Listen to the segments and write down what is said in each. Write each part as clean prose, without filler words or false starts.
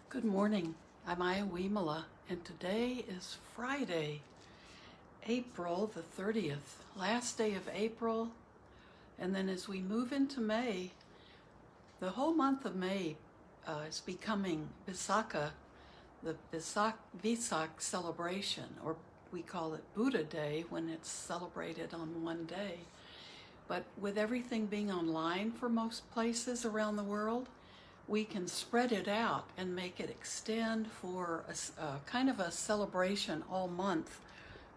Good morning. I'm Ayya Vimala, and today is Friday, April the 30th, last day of April. And then as we move into May, the whole month of May is becoming Visakha, the Vesak celebration, or we call it Buddha Day when it's celebrated on one day. But with everything being online for most places around the world, we can spread it out and make it extend for a kind of a celebration all month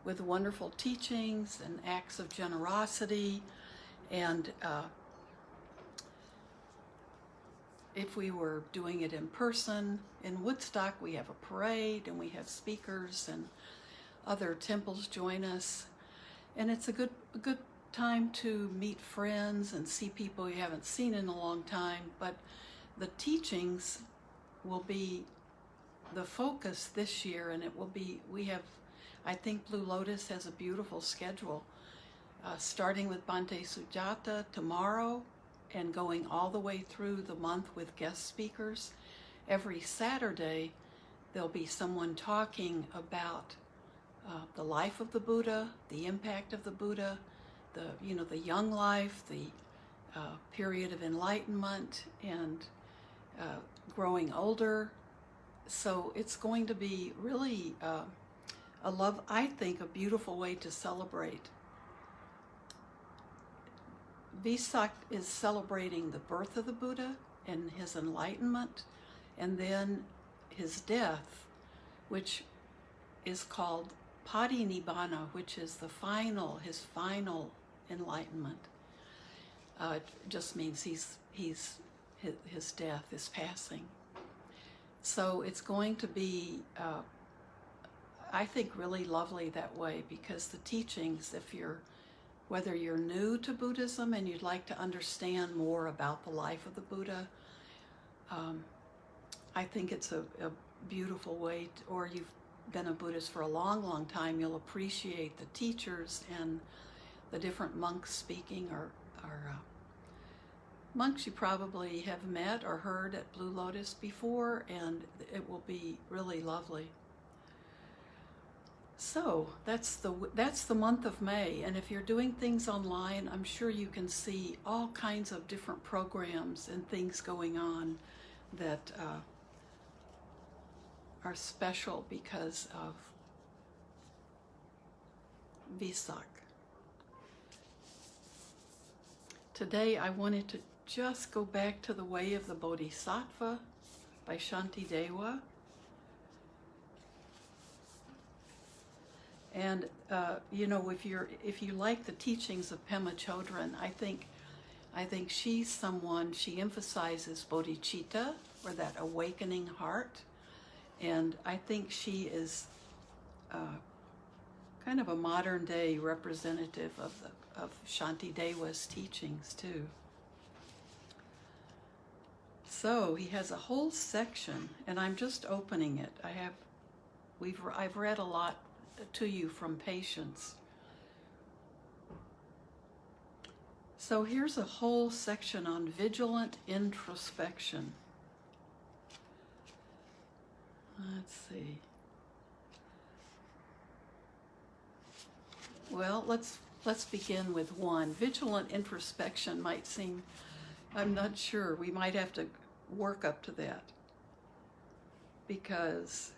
with wonderful teachings and acts of generosity. And if we were doing it in person, in Woodstock we have a parade and we have speakers and other temples join us. And it's a good time to meet friends and see people you haven't seen in a long time. But the teachings will be the focus this year, and it will be, I think Blue Lotus has a beautiful schedule, starting with Bhante Sujata tomorrow and going all the way through the month with guest speakers. Every Saturday, there'll be someone talking about the life of the Buddha, the impact of the Buddha, the young life, the period of enlightenment, and growing older. So it's going to be really I think, a beautiful way to celebrate. Vesak is celebrating the birth of the Buddha and his enlightenment, and then his death, which is called Parinibbana, which is his final enlightenment. It just means his death is passing. So it's going to be, I think, really lovely that way, because the teachings, whether you're new to Buddhism and you'd like to understand more about the life of the Buddha, I think it's a beautiful way, or you've been a Buddhist for a long, long time, you'll appreciate the teachers and the different monks speaking, or monks you probably have met or heard at Blue Lotus before, and it will be really lovely. So that's the month of May, and if you're doing things online, I'm sure you can see all kinds of different programs and things going on that are special because of Vesak. Today I wanted to just go back to The Way of the Bodhisattva by Shantideva. And if you like the teachings of Pema Chodron, I think she emphasizes bodhicitta, or that awakening heart, and I think she is kind of a modern day representative of Shantideva's teachings too. So he has a whole section, and I'm just opening it. I've read a lot to you from Patience. So here's a whole section on vigilant introspection. Let's see. Well, let's begin with one. Vigilant introspection might seem, I'm not sure, we might have to work up to that, because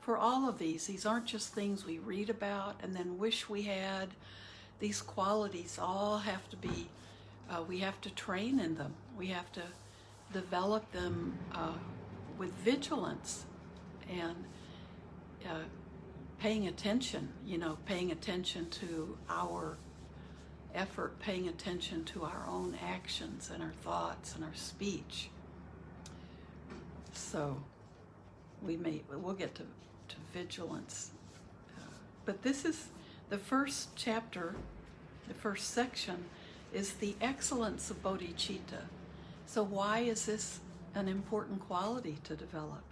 for all of these aren't just things we read about and then wish we had. These qualities all have to be, we have to train in them. We have to develop them with vigilance and paying attention to our effort, paying attention to our own actions and our thoughts and our speech. So we'll get to vigilance. But this is the first chapter, the first section is the excellence of bodhicitta. So why is this an important quality to develop?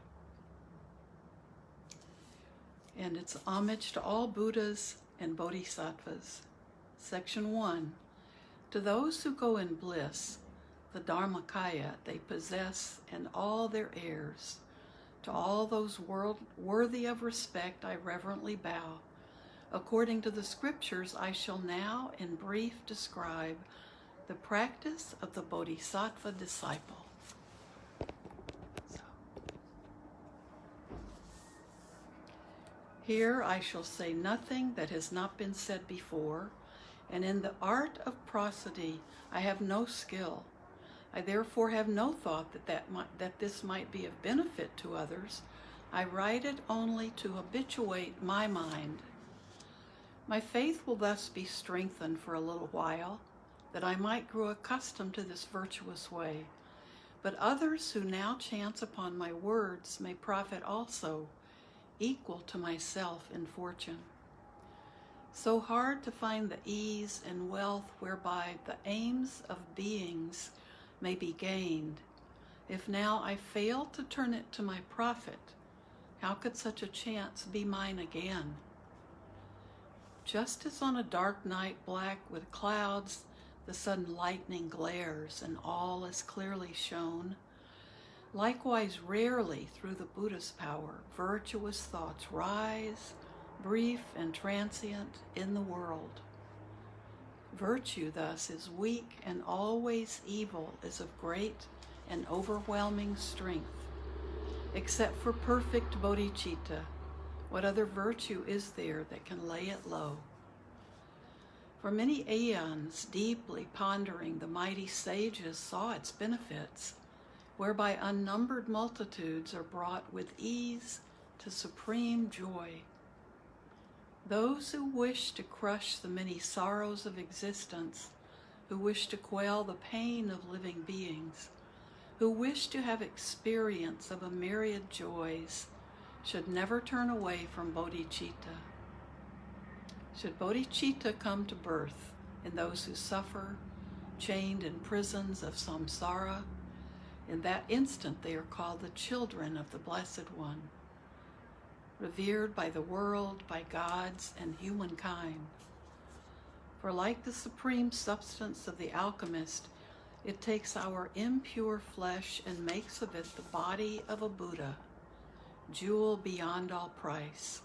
And it's homage to all Buddhas and Bodhisattvas. Section 1. To those who go in bliss, the Dharmakaya they possess and all their heirs. To all those worthy of respect I reverently bow. According to the scriptures, I shall now in brief describe the practice of the Bodhisattva disciple. Here I shall say nothing that has not been said before, and in the art of prosody I have no skill. I therefore have no thought that this might be of benefit to others. I write it only to habituate my mind. My faith will thus be strengthened for a little while, that I might grow accustomed to this virtuous way. But others who now chance upon my words may profit also, equal to myself in fortune. So hard to find the ease and wealth whereby the aims of beings may be gained. If now I fail to turn it to my profit, how could such a chance be mine again? Just as on a dark night black with clouds, the sudden lightning glares and all is clearly shown, likewise rarely through the Buddha's power, virtuous thoughts rise, brief and transient in the world. Virtue thus is weak, and always evil is of great and overwhelming strength. Except for perfect bodhicitta, what other virtue is there that can lay it low? For many aeons, deeply pondering, the mighty sages saw its benefits, whereby unnumbered multitudes are brought with ease to supreme joy. Those who wish to crush the many sorrows of existence, who wish to quell the pain of living beings, who wish to have experience of a myriad joys, should never turn away from bodhicitta. Should bodhicitta come to birth in those who suffer, chained in prisons of samsara, in that instant they are called the children of the Blessed One, revered by the world, by gods and humankind. For like the supreme substance of the alchemist, it takes our impure flesh and makes of it the body of a Buddha, jewel beyond all price.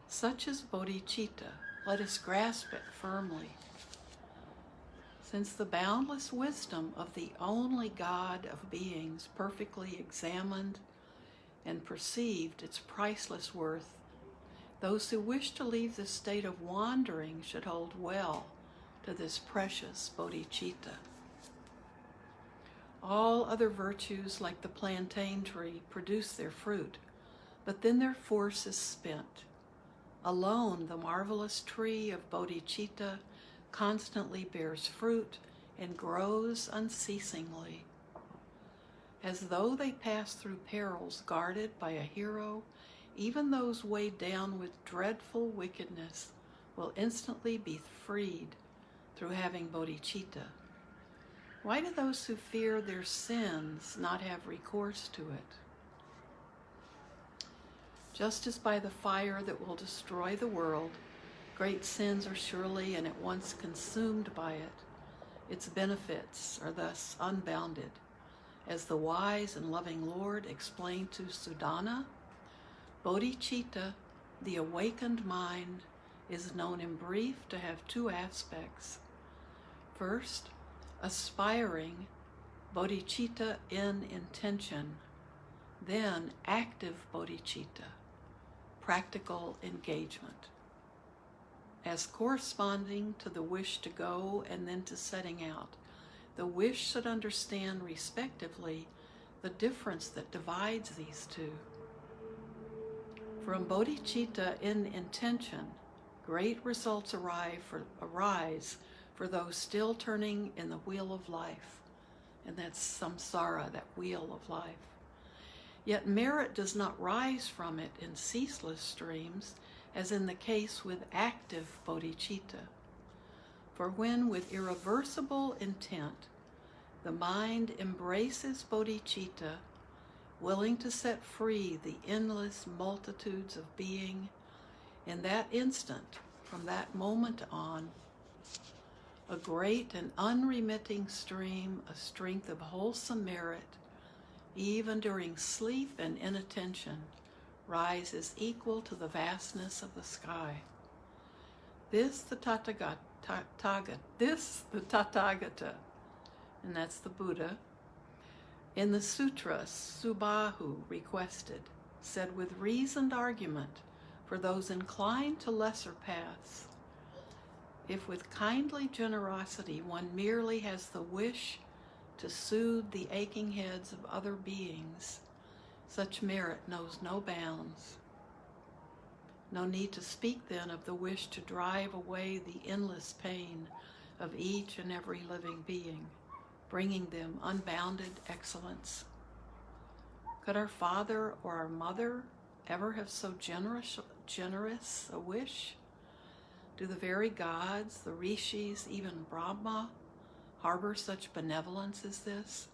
Such is bodhicitta. Let us grasp it firmly. Since the boundless wisdom of the only God of beings perfectly examined and perceived its priceless worth, those who wish to leave this state of wandering should hold well to this precious bodhicitta. All other virtues, like the plantain tree, produce their fruit, but then their force is spent. Alone, the marvelous tree of bodhicitta constantly bears fruit and grows unceasingly. As though they pass through perils guarded by a hero, even those weighed down with dreadful wickedness will instantly be freed through having bodhicitta. Why do those who fear their sins not have recourse to it? Just as by the fire that will destroy the world, great sins are surely and at once consumed by it, its benefits are thus unbounded. As the wise and loving Lord explained to Sudana, bodhicitta, the awakened mind, is known in brief to have two aspects. First, aspiring bodhicitta in intention, then active bodhicitta, practical engagement. As corresponding to the wish to go and then to setting out, the wish should understand respectively the difference that divides these two. From bodhicitta in intention, great results arise for those still turning in the wheel of life, and that's samsara, that wheel of life. Yet merit does not rise from it in ceaseless streams, as in the case with active bodhicitta. For when with irreversible intent the mind embraces bodhicitta, willing to set free the endless multitudes of being, in that instant, from that moment on, a great and unremitting stream, a strength of wholesome merit, even during sleep and inattention, rises equal to the vastness of the sky. This the Tathagata, and that's the Buddha, in the sutra Subahu requested, said with reasoned argument for those inclined to lesser paths, if with kindly generosity one merely has the wish to soothe the aching heads of other beings, such merit knows no bounds. No need to speak then of the wish to drive away the endless pain of each and every living being, bringing them unbounded excellence. Could our father or our mother ever have so generous a wish? Do the very gods, the rishis, even Brahma, harbor such benevolence as this?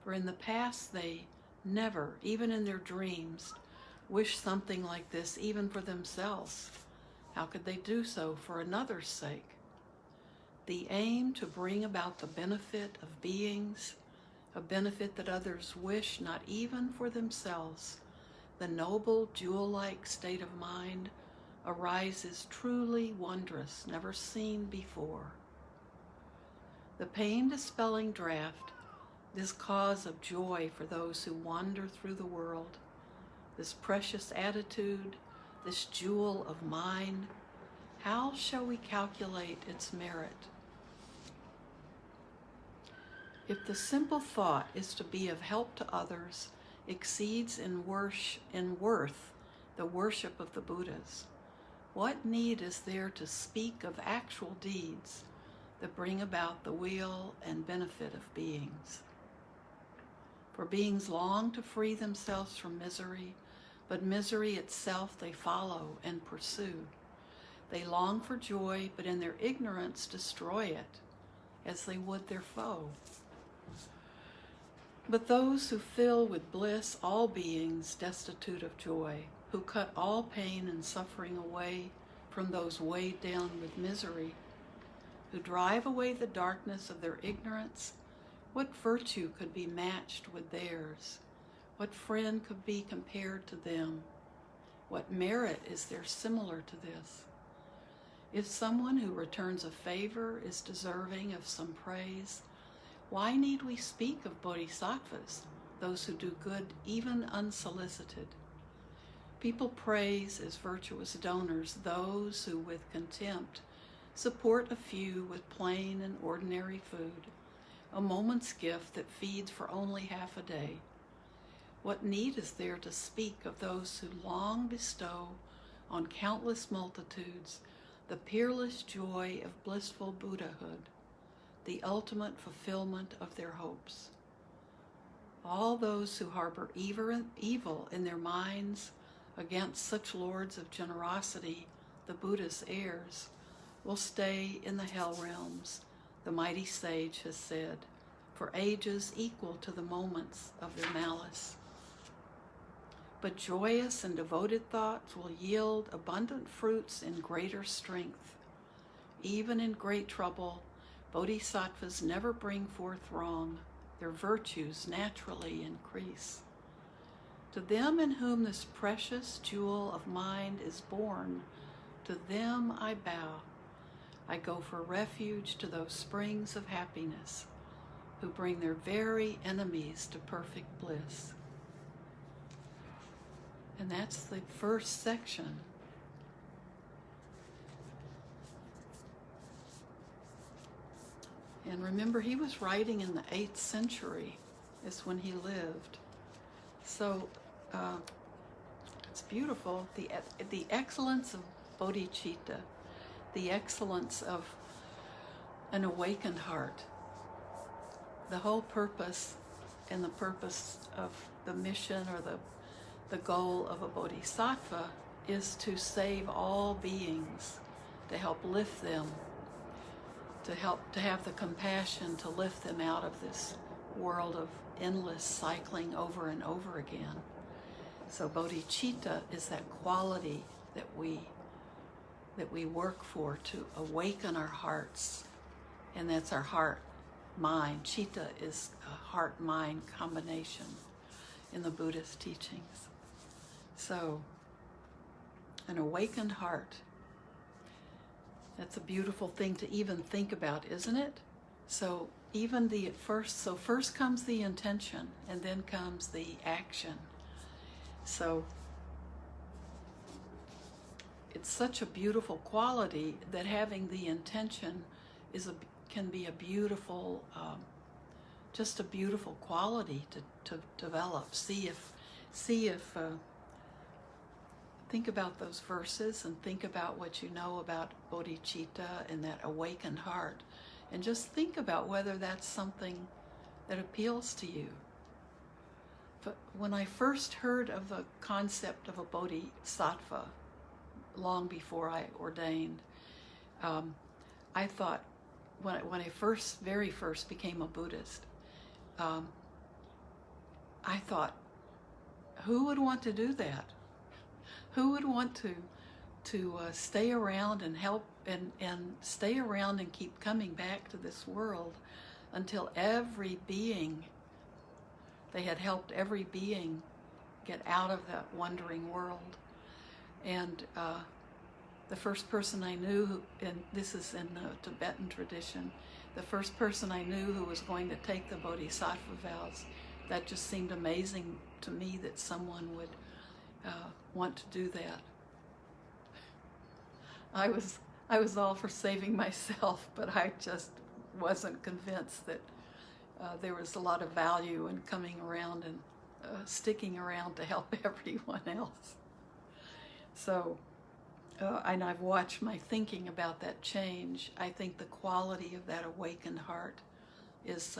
For in the past they never, even in their dreams, wished something like this even for themselves. How could they do so for another's sake? The aim to bring about the benefit of beings, a benefit that others wish not even for themselves, the noble jewel-like state of mind arises truly wondrous, never seen before. The pain-dispelling draught, this cause of joy for those who wander through the world, this precious attitude, this jewel of mind, how shall we calculate its merit? If the simple thought is to be of help to others, exceeds in worth the worship of the Buddhas, what need is there to speak of actual deeds that bring about the weal and benefit of beings? For beings long to free themselves from misery, but misery itself they follow and pursue. They long for joy, but in their ignorance destroy it, as they would their foe. But those who fill with bliss all beings destitute of joy, who cut all pain and suffering away from those weighed down with misery, who drive away the darkness of their ignorance, what virtue could be matched with theirs? What friend could be compared to them? What merit is there similar to this? If someone who returns a favor is deserving of some praise, why need we speak of bodhisattvas, those who do good even unsolicited? People praise as virtuous donors those who with contempt support a few with plain and ordinary food, a moment's gift that feeds for only half a day. What need is there to speak of those who long bestow on countless multitudes the peerless joy of blissful Buddhahood, the ultimate fulfillment of their hopes? All those who harbor evil in their minds against such lords of generosity, the Buddha's heirs, will stay in the hell realms, the mighty sage has said, for ages equal to the moments of their malice. But joyous and devoted thoughts will yield abundant fruits in greater strength. Even in great trouble, bodhisattvas never bring forth wrong. Their virtues naturally increase. To them in whom this precious jewel of mind is born, to them I bow. I go for refuge to those springs of happiness who bring their very enemies to perfect bliss. And that's the first section. And remember, he was writing in the 8th century, is when he lived. So it's beautiful, the excellence of bodhicitta, the excellence of an awakened heart. The whole purpose and the purpose of the mission or the goal of a bodhisattva is to save all beings, to help lift them, to have the compassion to lift them out of this world of endless cycling over and over again. So bodhicitta is that quality that we work for, to awaken our hearts and that's our heart, mind. Chitta is a heart-mind combination in the Buddhist teachings. So, an awakened heart. That's a beautiful thing to even think about, isn't it? So even first comes the intention, and then comes the action. So it's such a beautiful quality that having the intention can be a beautiful, just a beautiful quality to develop. Think about those verses and think about what you know about bodhicitta and that awakened heart. And just think about whether that's something that appeals to you. But when I first heard of the concept of a bodhisattva, long before I ordained, I thought, when I very first became a Buddhist, I thought, who would want to do that? Who would want to stay around and help and stay around and keep coming back to this world until they had helped every being get out of that wandering world? And the first person I knew, and this is in the Tibetan tradition, the first person I knew who was going to take the bodhisattva vows, that just seemed amazing to me that someone would want to do that. I was all for saving myself, but I just wasn't convinced that there was a lot of value in coming around and sticking around to help everyone else. So, and I've watched my thinking about that change. I think the quality of that awakened heart is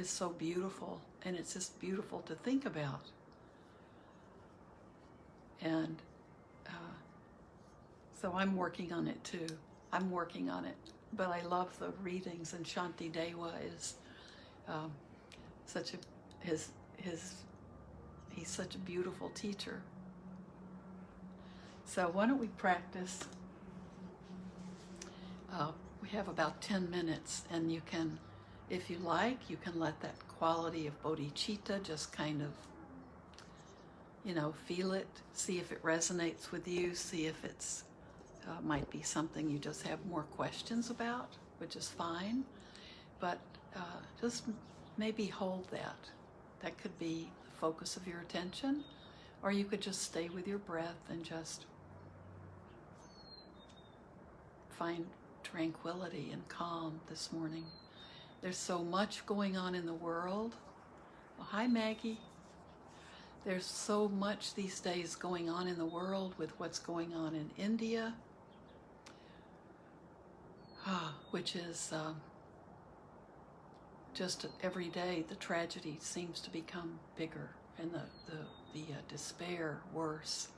so beautiful, and it's just beautiful to think about. And so I'm working on it too. I'm working on it, but I love the readings, and Shanti Dewa is he's such a beautiful teacher. So why don't we practice? We have about 10 minutes, and you can, if you like, you can let that quality of bodhicitta just kind of, feel it, see if it resonates with you, see if it's might be something you just have more questions about, which is fine, but just maybe hold that. That could be the focus of your attention, or you could just stay with your breath and just find tranquility and calm this morning. There's so much going on in the world. Well, hi, Maggie. There's so much these days going on in the world with what's going on in India, which is just every day the tragedy seems to become bigger and the despair worse.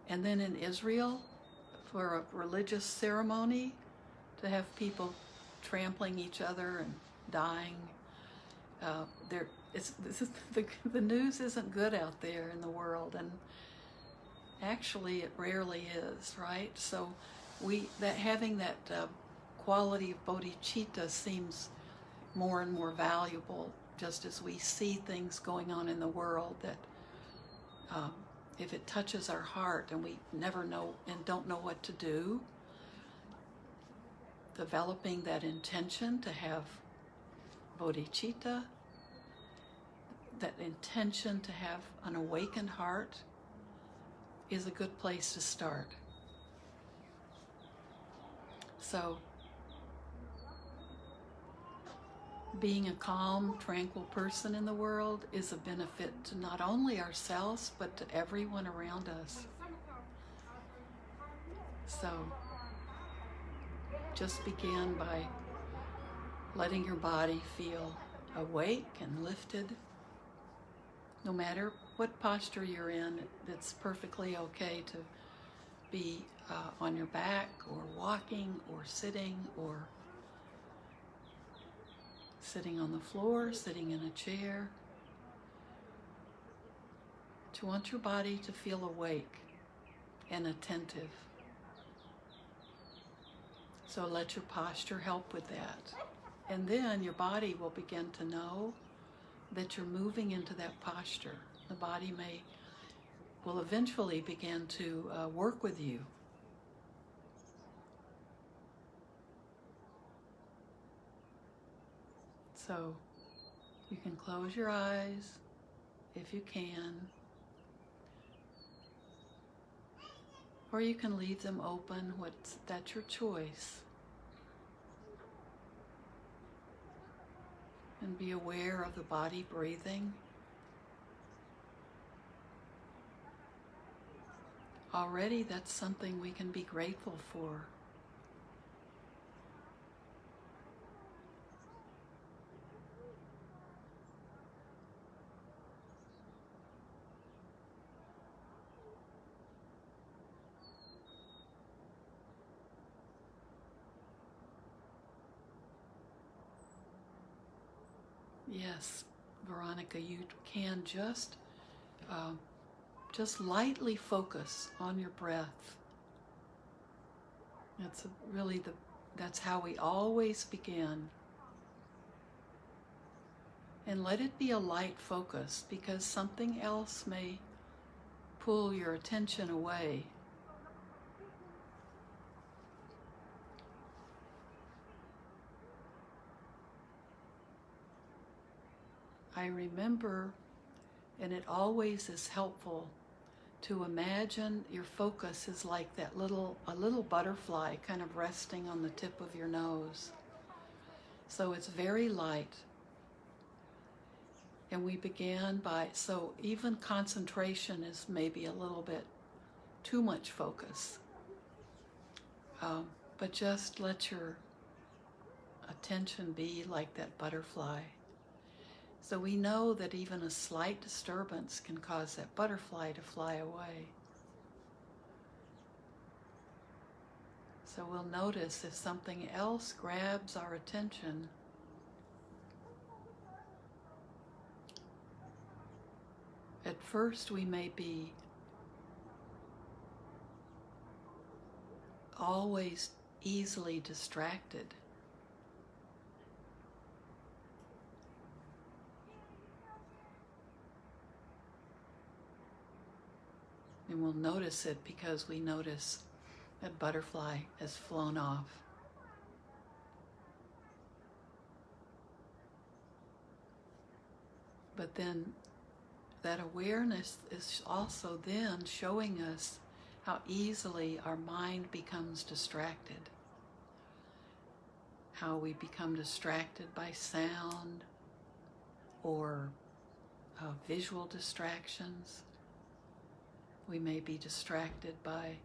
And then in Israel, for a religious ceremony, to have people trampling each other and dying. The news isn't good out there in the world, and actually it rarely is, right? So having that quality of bodhicitta seems more and more valuable, just as we see things going on in the world that if it touches our heart and we never know and don't know what to do, developing that intention to have bodhicitta, that intention to have an awakened heart, is a good place to start. So, being a calm, tranquil person in the world is a benefit to not only ourselves, but to everyone around us. So, just begin by letting your body feel awake and lifted. No matter what posture you're in, it's perfectly okay to be on your back, or walking, or sitting on the floor, sitting in a chair. You want your body to feel awake and attentive. So let your posture help with that. And then your body will begin to know that you're moving into that posture. The body will eventually begin to work with you. So you can close your eyes if you can, or you can leave them open. That's your choice. And be aware of the body breathing. Already that's something we can be grateful for. Yes, Veronica, you can just lightly focus on your breath. That's how we always begin. And let it be a light focus, because something else may pull your attention away. I remember, and it always is helpful, to imagine your focus is like a little butterfly kind of resting on the tip of your nose. So it's very light. And we begin so even concentration is maybe a little bit too much focus. But just let your attention be like that butterfly. So we know that even a slight disturbance can cause that butterfly to fly away. So we'll notice if something else grabs our attention. At first we may be always easily distracted. And we'll notice it because we notice that butterfly has flown off. But then that awareness is also then showing us how easily our mind becomes distracted. How we become distracted by sound or visual distractions. We may be distracted by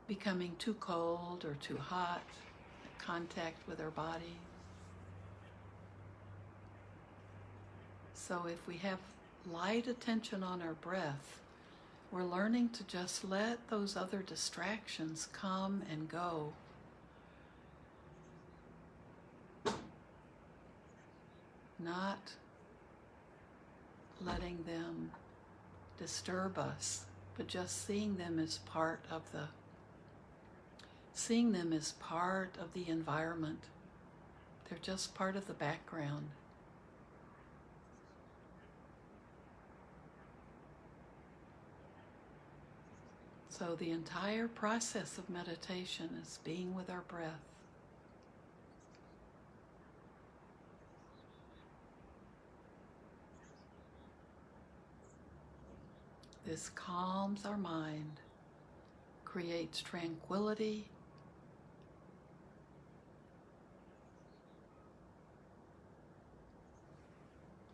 becoming too cold or too hot, contact with our body. So if we have light attention on our breath, we're learning to just let those other distractions come and go. Not letting them disturb us, but just seeing them as part of the environment. They're just part of the background. So the entire process of meditation is being with our breath. This calms our mind, creates tranquility,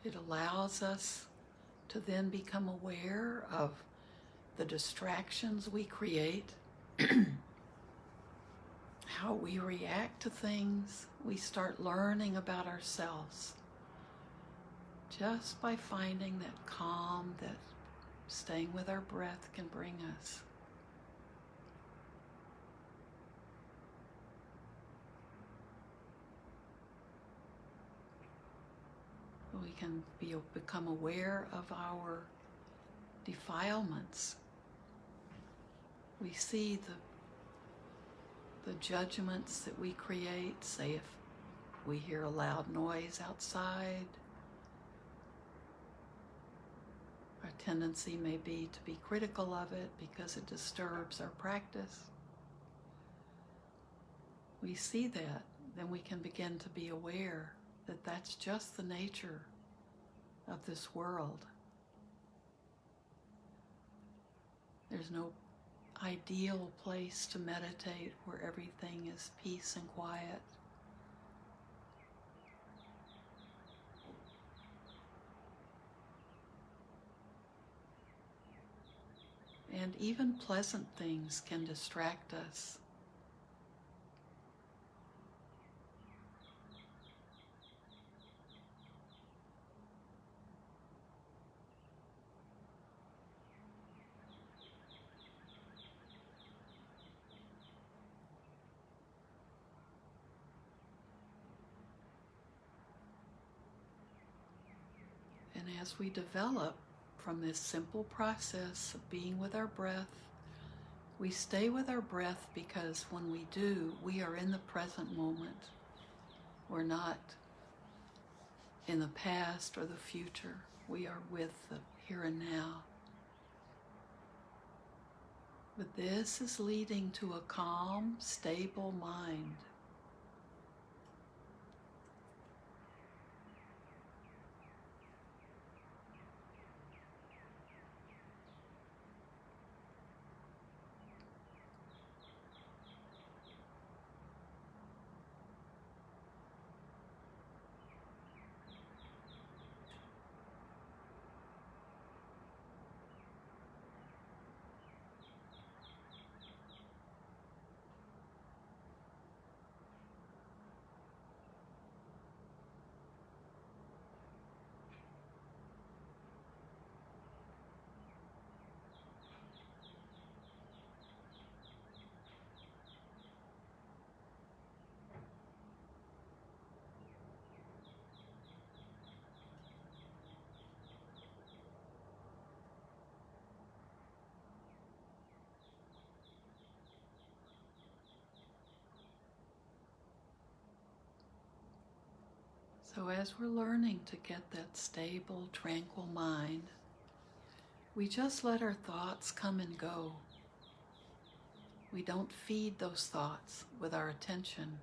it allows us to then become aware of the distractions we create, how we react to things. We start learning about ourselves just by finding that calm that staying with our breath can bring us. We can become aware of our defilements. We see the judgments that we create. Say if we hear a loud noise outside, our tendency may be to be critical of it because it disturbs our practice. We see that, then we can begin to be aware that that's just the nature of this world. There's no ideal place to meditate where everything is peace and quiet. And even pleasant things can distract us. And as we develop from this simple process of being with our breath, we stay with our breath because when we do, we are in the present moment. We're not in the past or the future. We are with the here and now. But this is leading to a calm, stable mind. So as we're learning to get that stable, tranquil mind, we just let our thoughts come and go. We don't feed those thoughts with our attention.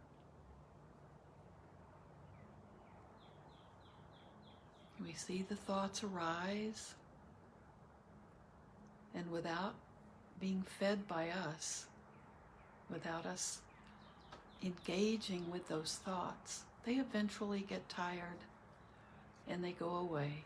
We see the thoughts arise, and without being fed by us, without us engaging with those thoughts, they eventually get tired and they go away.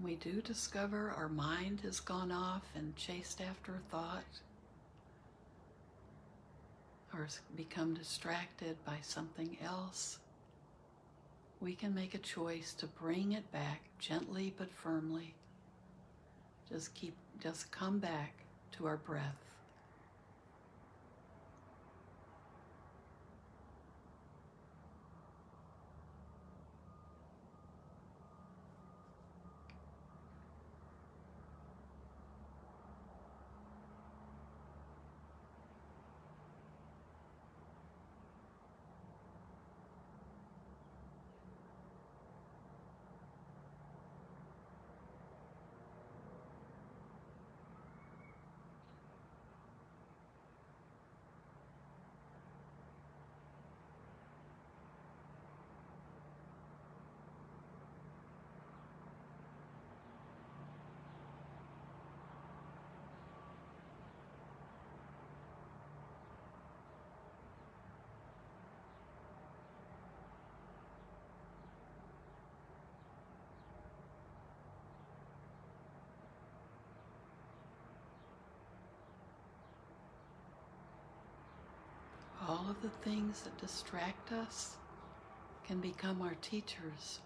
When we do discover our mind has gone off and chased after a thought, or has become distracted by something else, we can make a choice to bring it back gently but firmly. Just come back to our breath. all of the things that distract us can become our teachers.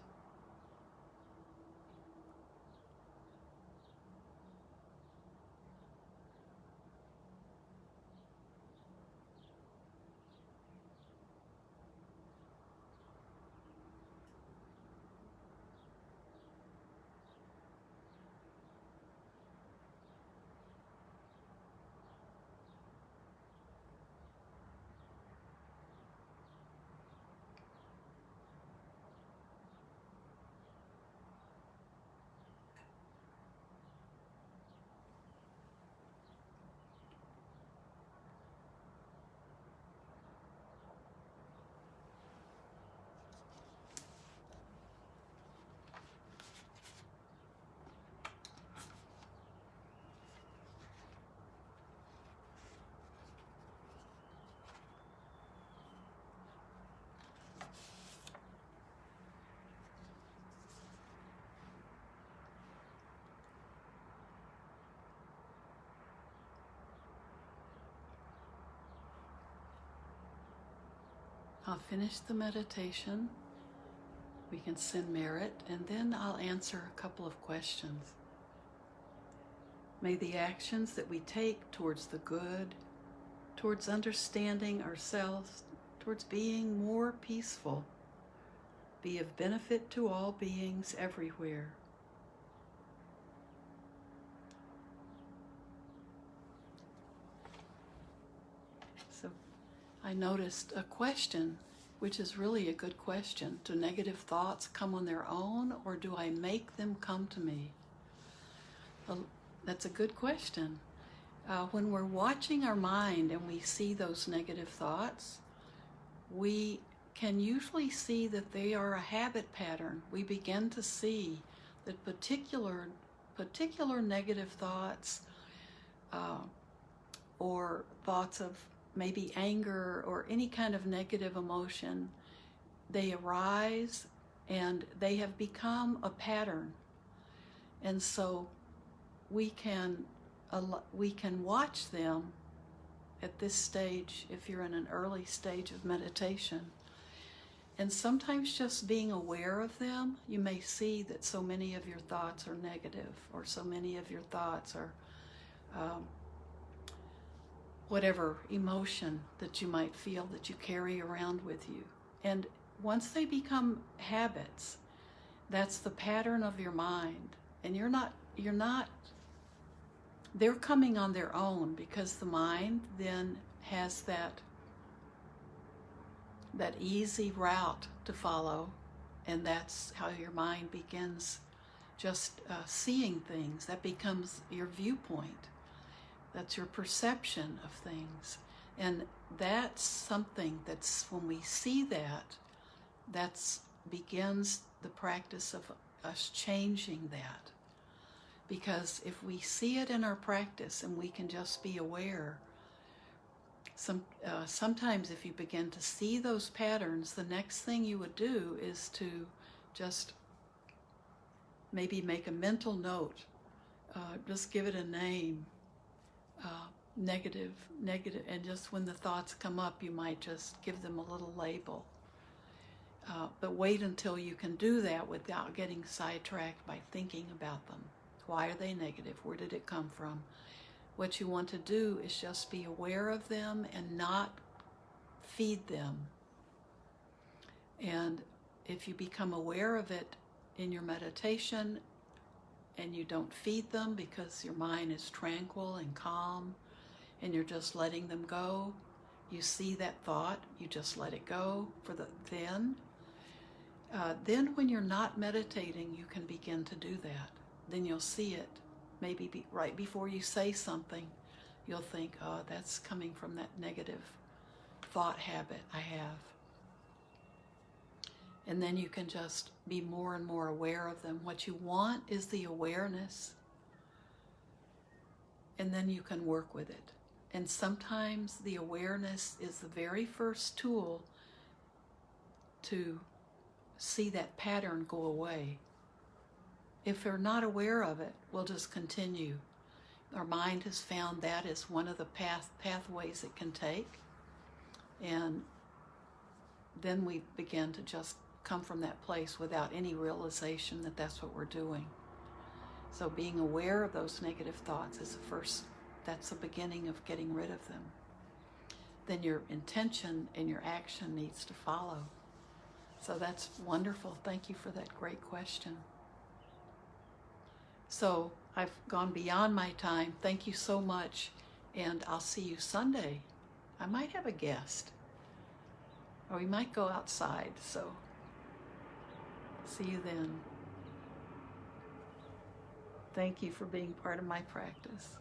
I'll finish the meditation. We can send merit, and then I'll answer a couple of questions. May the actions that we take towards the good, towards understanding ourselves, towards being more peaceful, be of benefit to all beings everywhere. So I noticed a question, which is really a good question. Do negative thoughts come on their own, or do I make them come to me? Well, that's a good question. When we're watching our mind and we see those negative thoughts, we can usually see that they are a habit pattern. We begin to see that particular negative thoughts or thoughts of maybe anger or any kind of negative emotion, they arise and they have become a pattern. And so we can watch them at this stage if you're in an early stage of meditation. And sometimes just being aware of them, you may see that so many of your thoughts are negative, or so many of your thoughts are whatever emotion that you might feel that you carry around with you. And once they become habits, that's the pattern of your mind. And they're coming on their own, because the mind then has that easy route to follow, and that's how your mind begins just seeing things. That becomes your viewpoint. That's your perception of things. And that's something that's, when we see that begins the practice of us changing that. Because if we see it in our practice and we can just be aware, sometimes if you begin to see those patterns, the next thing you would do is to just maybe make a mental note, just give it a name, negative, and just when the thoughts come up, you might just give them a little label. But wait until you can do that without getting sidetracked by thinking about them. Why are they negative? Where did it come from? What you want to do is just be aware of them and not feed them. And if you become aware of it in your meditation and you don't feed them because your mind is tranquil and calm and you're just letting them go, you see that thought, you just let it go for then when you're not meditating, you can begin to do that. Then you'll see it. Maybe right before you say something, you'll think, oh, that's coming from that negative thought habit I have. And then you can just be more and more aware of them. What you want is the awareness, and then you can work with it. And sometimes the awareness is the very first tool to see that pattern go away. If we're not aware of it, we'll just continue. Our mind has found that as one of the pathways it can take. And then we begin to just come from that place without any realization that that's what we're doing. So being aware of those negative thoughts is that's the beginning of getting rid of them. Then your intention and your action needs to follow. So that's wonderful. Thank you for that great question. So I've gone beyond my time. Thank you so much. And I'll see you Sunday. I might have a guest. Or we might go outside. So see you then. Thank you for being part of my practice.